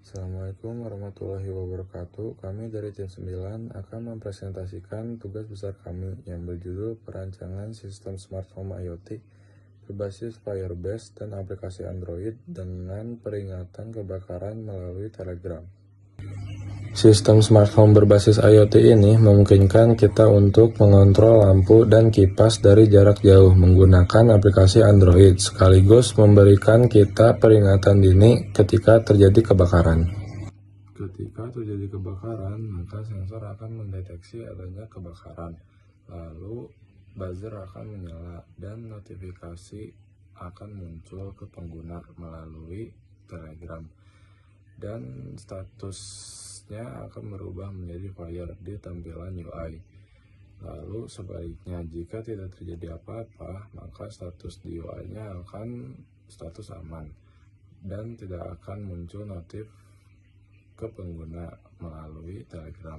Assalamualaikum warahmatullahi wabarakatuh. Kami dari tim 9 akan mempresentasikan tugas besar kami yang berjudul perancangan sistem smart home IoT berbasis Firebase dan aplikasi Android dengan peringatan kebakaran melalui Telegram. Sistem smart home berbasis IoT ini memungkinkan kita untuk mengontrol lampu dan kipas dari jarak jauh menggunakan aplikasi Android, sekaligus memberikan kita peringatan dini ketika terjadi kebakaran. Ketika terjadi kebakaran, maka sensor akan mendeteksi adanya kebakaran, lalu buzzer akan menyala dan notifikasi akan muncul ke pengguna melalui Telegram. Dan statusnya akan berubah menjadi fire di tampilan UI. Lalu sebaliknya, jika tidak terjadi apa-apa, maka status di UI-nya akan status aman dan tidak akan muncul notif ke pengguna melalui Telegram.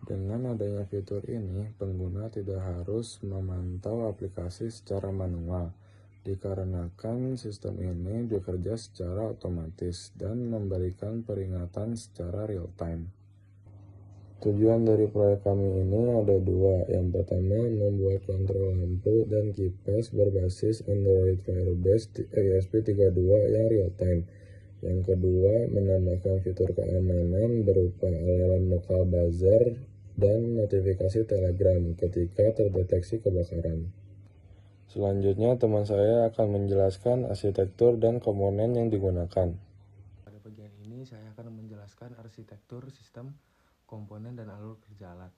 Dengan adanya fitur ini, pengguna tidak harus memantau aplikasi secara manual, dikarenakan sistem ini bekerja secara otomatis dan memberikan peringatan secara real-time. Tujuan dari proyek kami ini ada dua. Yang pertama, membuat kontrol lampu dan kipas berbasis Android Firebase ESP32 yang real-time. Yang kedua, menambahkan fitur keamanan berupa alarm lokal buzzer dan notifikasi Telegram ketika terdeteksi kebakaran. Selanjutnya, teman saya akan menjelaskan arsitektur dan komponen yang digunakan. Pada bagian ini saya akan menjelaskan arsitektur sistem, komponen, dan alur kerja alat.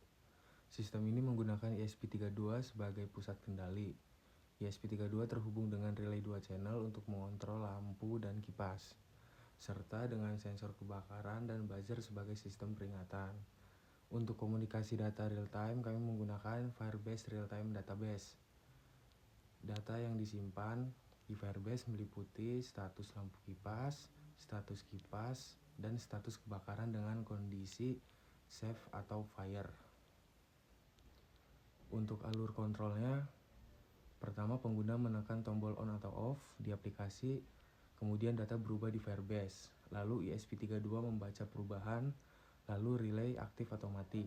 Sistem ini menggunakan ESP32 sebagai pusat kendali. ESP32 terhubung dengan relay 2 channel untuk mengontrol lampu dan kipas, serta dengan sensor kebakaran dan buzzer sebagai sistem peringatan. Untuk komunikasi data real-time, kami menggunakan Firebase Real-Time Database. Data yang disimpan di Firebase meliputi status lampu kipas, status kipas, dan status kebakaran dengan kondisi safe atau fire. Untuk alur kontrolnya, pertama pengguna menekan tombol on atau off di aplikasi, kemudian data berubah di Firebase, lalu ESP32 membaca perubahan, lalu relay aktif atau mati,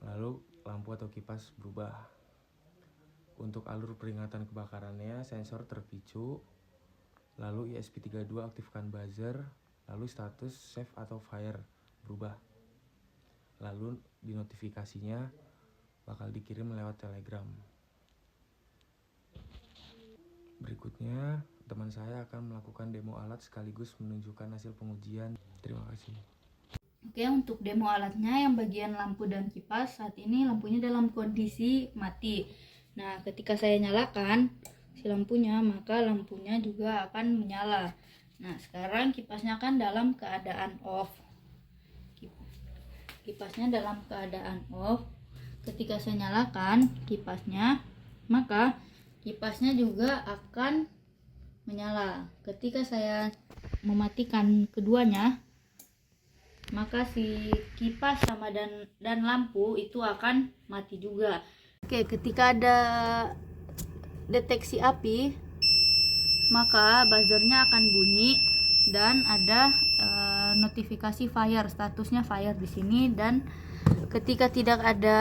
lalu lampu atau kipas berubah. Untuk alur peringatan kebakarannya, sensor terpicu, lalu ESP32 aktifkan buzzer, lalu status safe atau fire berubah. Lalu di notifikasinya bakal dikirim lewat Telegram. Berikutnya, teman saya akan melakukan demo alat sekaligus menunjukkan hasil pengujian. Terima kasih. Oke, untuk demo alatnya yang bagian lampu dan kipas, saat ini lampunya dalam kondisi mati. Nah, ketika saya nyalakan si lampunya, maka lampunya juga akan menyala. Nah, sekarang kipasnya kan dalam keadaan off. Kipasnya dalam keadaan off. Ketika saya nyalakan kipasnya, maka kipasnya juga akan menyala. Ketika saya mematikan keduanya, maka si kipas sama dan lampu itu akan mati juga. Oke, ketika ada deteksi api, maka buzzernya akan bunyi dan ada notifikasi fire, statusnya fire di sini. Dan ketika tidak ada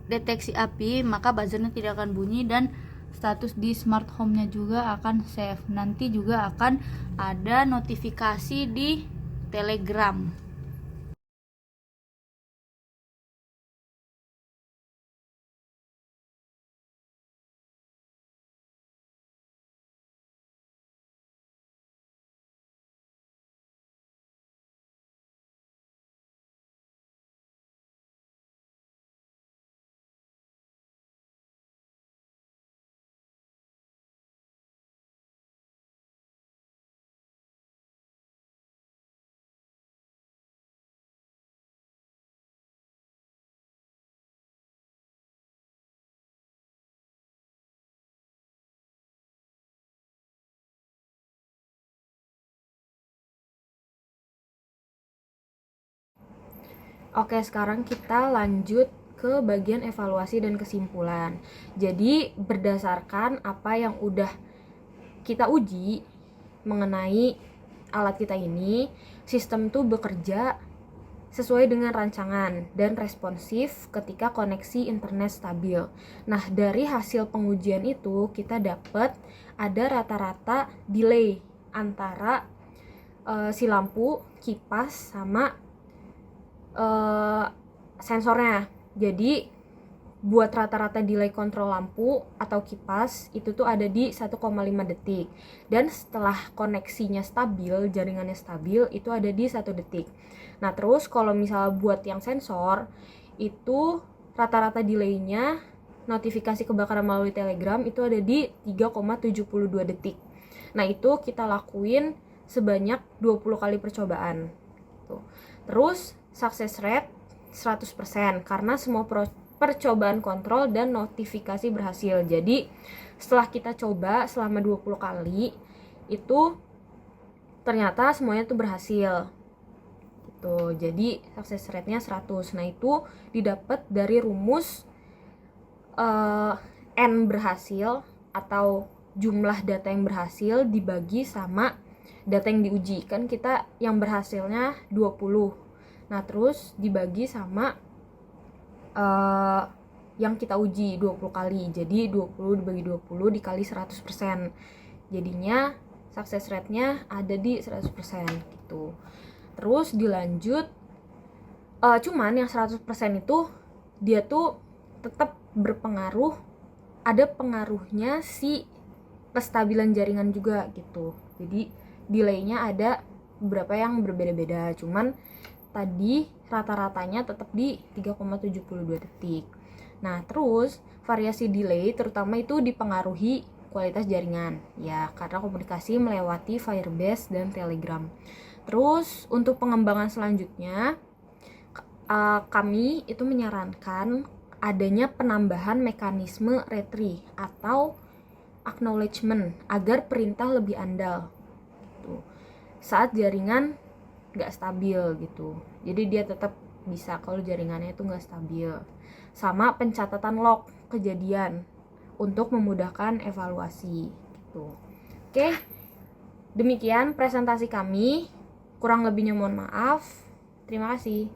deteksi api, maka buzzernya tidak akan bunyi dan status di smart home-nya juga akan save. Nanti juga akan ada notifikasi di Telegram. Oke, sekarang kita lanjut ke bagian evaluasi dan kesimpulan. Jadi, berdasarkan apa yang udah kita uji mengenai alat kita ini, sistem tuh bekerja sesuai dengan rancangan dan responsif ketika koneksi internet stabil. Nah, dari hasil pengujian itu kita dapat ada rata-rata delay antara si lampu, kipas, sama sensornya. Jadi buat rata-rata delay kontrol lampu atau kipas itu tuh ada di 1,5 detik. Dan setelah koneksinya stabil, jaringannya stabil, itu ada di 1 detik. Nah, terus kalau misalnya buat yang sensor itu rata-rata delaynya notifikasi kebakaran melalui Telegram itu ada di 3,72 detik. Nah, itu kita lakuin sebanyak 20 kali percobaan. Tuh. Terus success rate 100% karena semua percobaan kontrol dan notifikasi berhasil. Jadi setelah kita coba selama 20 kali itu ternyata semuanya tuh berhasil gitu. Jadi success rate-nya 100. Nah, itu didapat dari rumus N berhasil atau jumlah data yang berhasil dibagi sama data yang diuji. Kan kita yang berhasilnya 20. Nah, terus dibagi sama yang kita uji 20 kali. Jadi 20 dibagi 20 dikali 100%. Jadinya success rate-nya ada di 100% gitu. Terus dilanjut cuman yang 100% itu dia tuh tetap berpengaruh, ada pengaruhnya si kestabilan jaringan juga gitu. Jadi delay-nya ada beberapa yang berbeda-beda. Cuman tadi rata-ratanya tetap di 3,72 detik. Nah, terus variasi delay terutama itu dipengaruhi kualitas jaringan ya, karena komunikasi melewati Firebase dan Telegram. Terus untuk pengembangan selanjutnya kami itu menyarankan adanya penambahan mekanisme retry atau acknowledgement agar perintah lebih andal gitu, saat jaringan nggak stabil gitu. Jadi dia tetap bisa kalau jaringannya itu nggak stabil. Sama pencatatan log kejadian untuk memudahkan evaluasi gitu. Oke, demikian presentasi kami. Kurang lebihnya mohon maaf. Terima kasih.